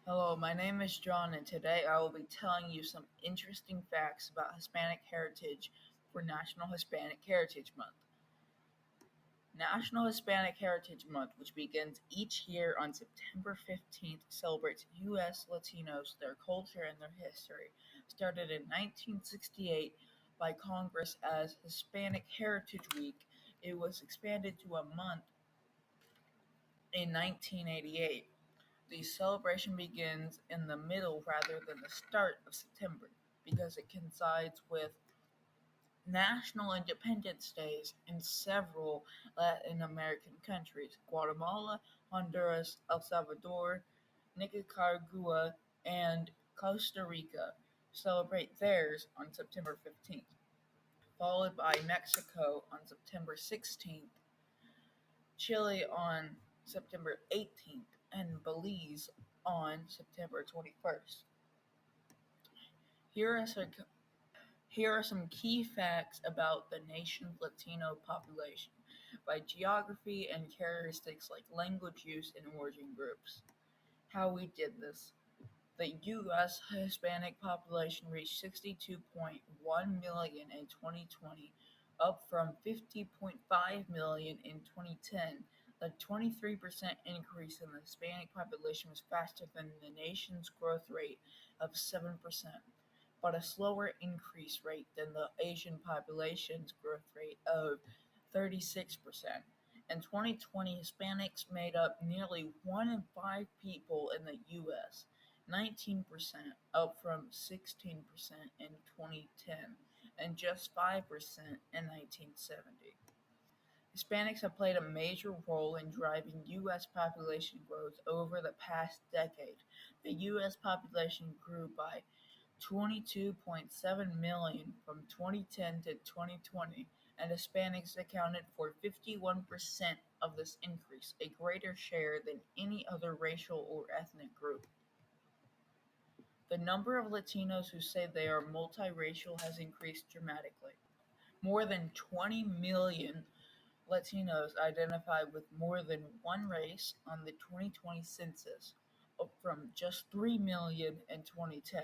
Hello, my name is John, and today I will be telling you some interesting facts about Hispanic heritage for National Hispanic Heritage Month. National Hispanic Heritage Month, which begins each year on September 15th, celebrates U.S. Latinos, their culture, and their history. Started in 1968 by Congress as Hispanic Heritage Week, it was expanded to a month in 1988. The celebration begins in the middle rather than the start of September because it coincides with national independence days in several Latin American countries: Guatemala, Honduras, El Salvador, Nicaragua, and Costa Rica celebrate theirs on September 15th, followed by Mexico on September 16th, Chile on September 18th, and Belize on September 21st. Here are some, here are some key facts about the nation's Latino population by geography and characteristics like language use and origin groups. How we did this. The U.S. Hispanic population reached 62.1 million in 2020, up from 50.5 million in 2010. The 23% increase in the Hispanic population was faster than the nation's growth rate of 7%, but a slower increase rate than the Asian population's growth rate of 36%. In 2020, Hispanics made up nearly 1 in 5 people in the U.S., 19%, up from 16% in 2010 and just 5% in 1970. Hispanics have played a major role in driving U.S. population growth over the past decade. The U.S. population grew by 22.7 million from 2010 to 2020, and Hispanics accounted for 51% of this increase, a greater share than any other racial or ethnic group. The number of Latinos who say they are multiracial has increased dramatically. More than 20 million Latinos identify with more than one race on the 2020 census, up from just 3 million in 2010.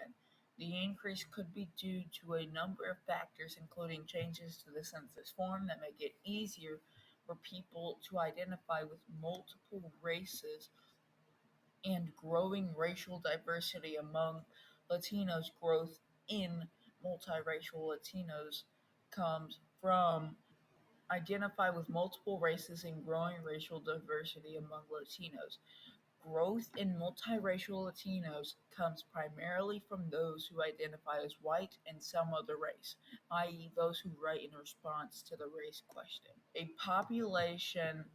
The increase could be due to a number of factors, including changes to the census form that make it easier for people to identify with multiple races and growing racial diversity among Latinos. Growth in multiracial Latinos comes from identify with multiple races and growing racial diversity among Latinos. Growth in multiracial Latinos comes primarily from those who identify as white and some other race, i.e., those who write in response to the race question. A population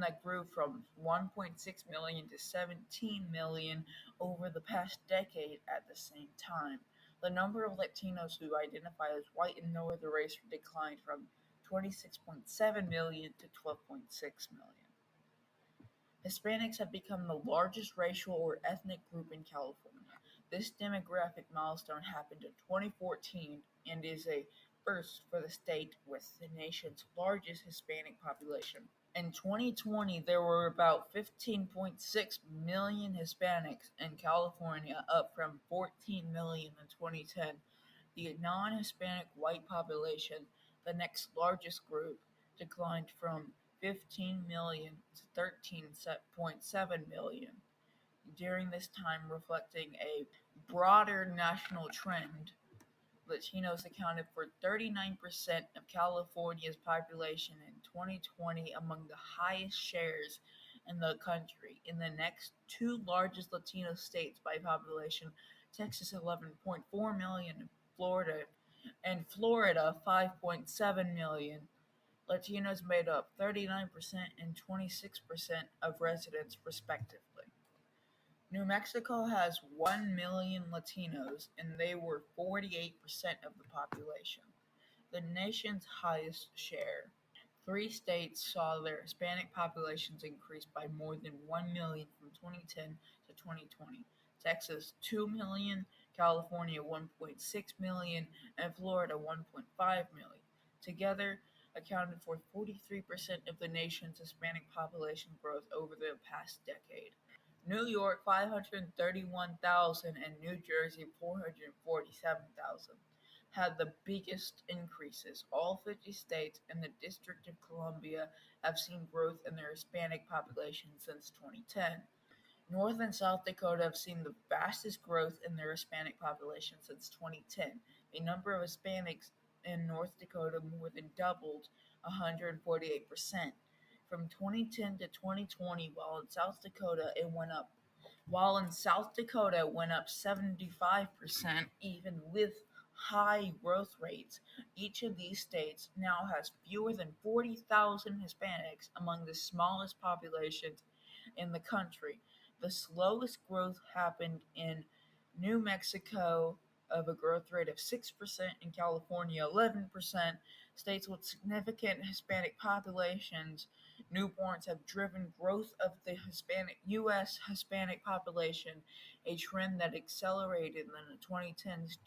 that grew from 1.6 million to 17 million over the past decade at the same time. The number of Latinos who identify as white and no other race declined from 26.7 million to 12.6 million. Hispanics have become the largest racial or ethnic group in California. This demographic milestone happened in 2014 and is a first for the state with the nation's largest Hispanic population. In 2020, there were about 15.6 million Hispanics in California, up from 14 million in 2010. The non Hispanic white population, the next largest group, declined from 15 million to 13.7 million during this time, reflecting a broader national trend. Latinos accounted for 39% of California's population in 2020, among the highest shares in the country. In the next two largest Latino states by population, Texas 11.4 million, Florida 5.7 million. Latinos made up 39% and 26% of residents, respectively. New Mexico has 1 million Latinos, and they were 48% of the population, the nation's highest share. Three states saw their Hispanic populations increase by more than 1 million from 2010 to 2020: Texas 2 million, California 1.6 million, and Florida 1.5 million. Together, accounted for 43% of the nation's Hispanic population growth over the past decade. New York 531,000 and New Jersey 447,000 had the biggest increases. All 50 states and the District of Columbia have seen growth in their Hispanic population since 2010. North and South Dakota have seen the fastest growth in their Hispanic population since 2010. The number of Hispanics in North Dakota more than doubled 148% from 2010 to 2020, while in South Dakota it went up 75% even with high growth rates. Each of these states now has fewer than 40,000 Hispanics among the smallest populations in the country. The slowest growth happened in New Mexico of a growth rate of 6%, in California 11%. States with significant Hispanic populations, newborns have driven growth of the Hispanic US Hispanic population, a trend that accelerated in the 2010s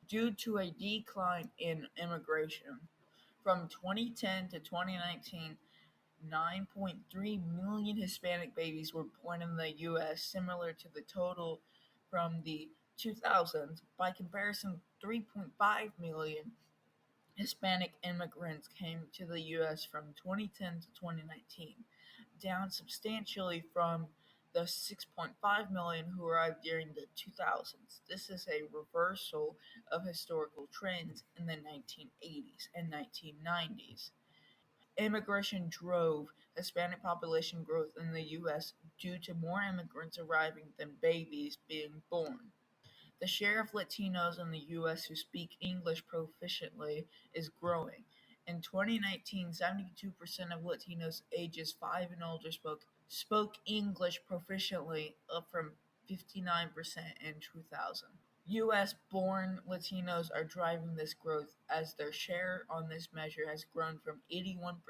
due to a decline in immigration. From 2010 to 2019, 9.3 million Hispanic babies were born in the US, similar to the total from the 2000s. By comparison, 3.5 million Hispanic immigrants came to the US from 2010 to 2019, down substantially from the 6.5 million who arrived during the 2000s. This is a reversal of historical trends in the 1980s and 1990s. Immigration drove Hispanic population growth in the U.S. due to more immigrants arriving than babies being born. The share of Latinos in the U.S. who speak English proficiently is growing. In 2019, 72% of Latinos ages 5 and older spoke English proficiently, up from 59% in 2000. US born Latinos are driving this growth as their share on this measure has grown from 81%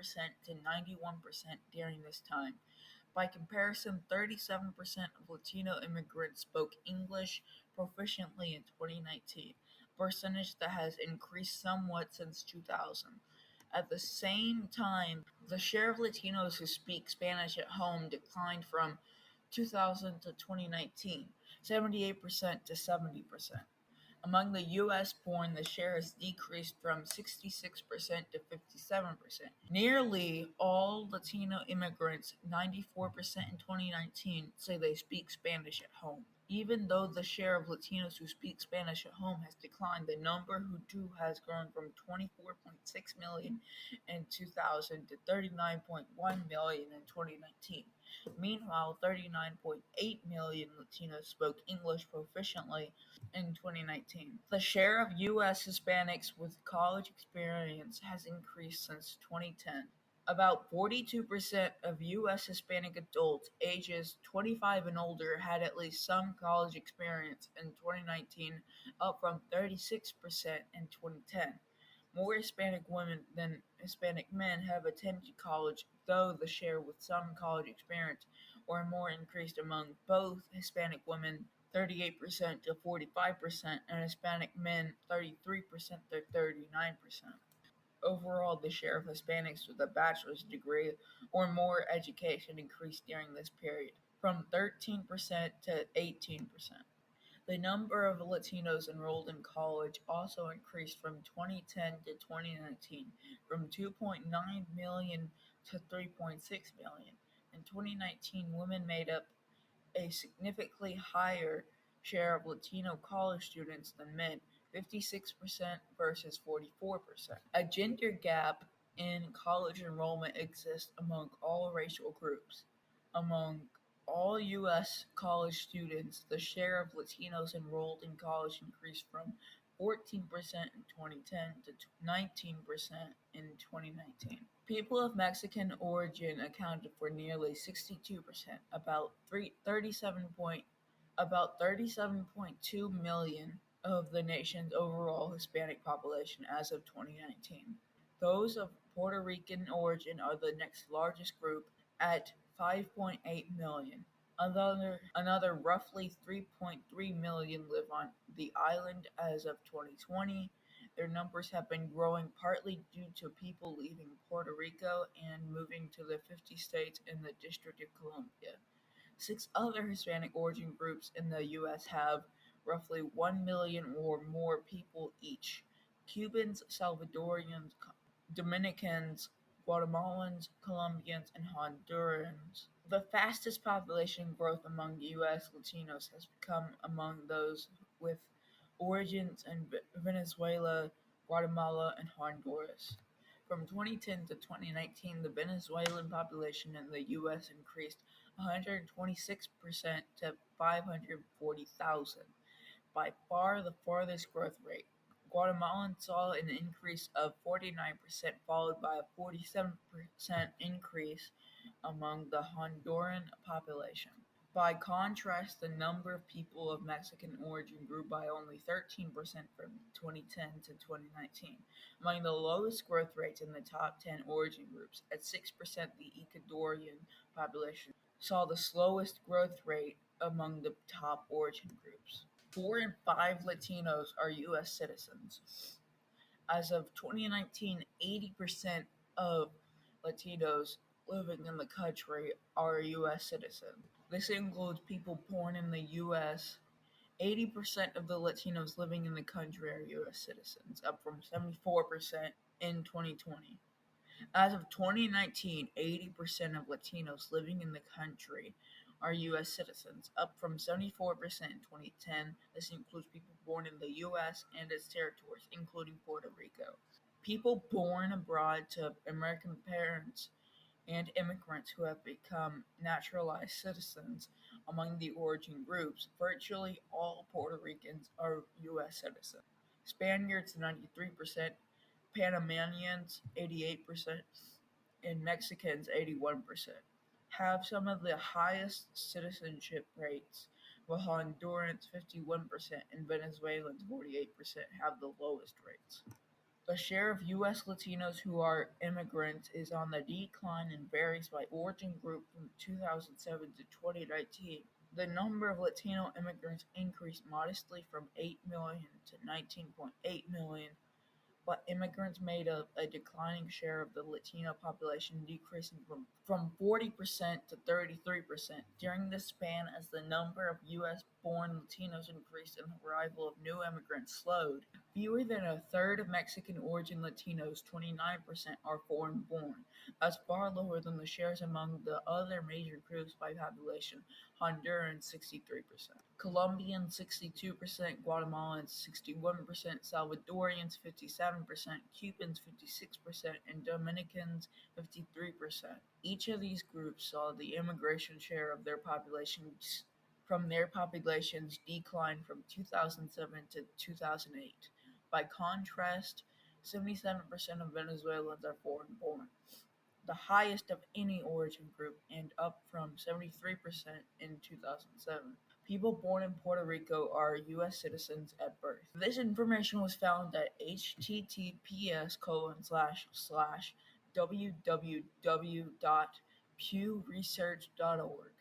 to 91% during this time. By comparison, 37% of Latino immigrants spoke English proficiently in 2019, a percentage that has increased somewhat since 2000. At the same time, the share of Latinos who speak Spanish at home declined from 2000 to 2019, 78% to 70%. Among the US born, the share has decreased from 66% to 57%. Nearly all Latino immigrants, 94% in 2019, say they speak Spanish at home. Even though the share of Latinos who speak Spanish at home has declined, the number who do has grown from 24.6 million in 2000 to 39.1 million in 2019. Meanwhile, 39.8 million Latinos spoke English proficiently in 2019. The share of U.S. Hispanics with college experience has increased since 2010. About 42% of U.S. Hispanic adults ages 25 and older had at least some college experience in 2019, up from 36% in 2010. More Hispanic women than Hispanic men have attended college, though the share with some college experience or more increased among both Hispanic women 38% to 45% and Hispanic men 33% to 39%. Overall, the share of Hispanics with a bachelor's degree or more education increased during this period, from 13% to 18%. The number of Latinos enrolled in college also increased from 2010 to 2019, from 2.9 million to 3.6 million. In 2019, women made up a significantly higher share of Latino college students than men, 56% versus 44%. A gender gap in college enrollment exists among all racial groups. Among all U.S. college students, the share of Latinos enrolled in college increased from 14% in 2010 to 19% in 2019. People of Mexican origin accounted for nearly 62%, about 37.2 million of the nation's overall Hispanic population as of 2019. Those of Puerto Rican origin are the next largest group at 5.8 million. Another roughly 3.3 million live on the island as of 2020. Their numbers have been growing partly due to people leaving Puerto Rico and moving to the 50 states in the District of Columbia. Six other Hispanic origin groups in the U.S. have roughly 1 million or more people each: Cubans, Salvadorians, Dominicans, Guatemalans, Colombians, and Hondurans. The fastest population growth among U.S. Latinos has come among those with origins in Venezuela, Guatemala, and Honduras. From 2010 to 2019, the Venezuelan population in the U.S. increased 126% to 540,000, by far the farthest growth rate. Guatemalan saw an increase of 49%, followed by a 47% increase among the Honduran population. By contrast, the number of people of Mexican origin grew by only 13% from 2010 to 2019. Among the lowest growth rates in the top 10 origin groups, at 6%, the Ecuadorian population saw the slowest growth rate among the top origin groups. 4 in 5 Latinos are U.S. citizens. As of 2019, 80% of Latinos living in the country are U.S. citizens. This includes people born in the U.S. 80% of the Latinos living in the country are U.S. citizens, up from 74% in 2020. As of 2019, 80% of Latinos living in the country are U.S. citizens, up from 74% in 2010. This includes people born in the U.S. and its territories, including Puerto Rico. People born abroad to American parents and immigrants who have become naturalized citizens among the origin groups. Virtually all Puerto Ricans are U.S. citizens. Spaniards, 93%, Panamanians, 88%, and Mexicans, 81%, have some of the highest citizenship rates, while Hondurans, 51%, and Venezuelans, 48%, have the lowest rates. The share of U.S. Latinos who are immigrants is on the decline and varies by origin group from 2007 to 2019. The number of Latino immigrants increased modestly from 8 million to 19.8 million, but immigrants made up a declining share of the Latino population, decreasing from 40% to 33% during this span as the number of U.S.-born Latinos increased and the arrival of new immigrants slowed. Fewer than a third of Mexican-origin Latinos, 29%, are foreign-born. That's far lower than the shares among the other major groups by population: Hondurans, 63%, Colombians, 62%, Guatemalans, 61%, Salvadorians, 57%, Cubans, 56%, and Dominicans, 53%. Each of these groups saw the immigration share of their populations decline from 2007 to 2008. By contrast, 77% of Venezuelans are foreign-born, the highest of any origin group, and up from 73% in 2007. People born in Puerto Rico are U.S. citizens at birth. This information was found at https://www.pewresearch.org.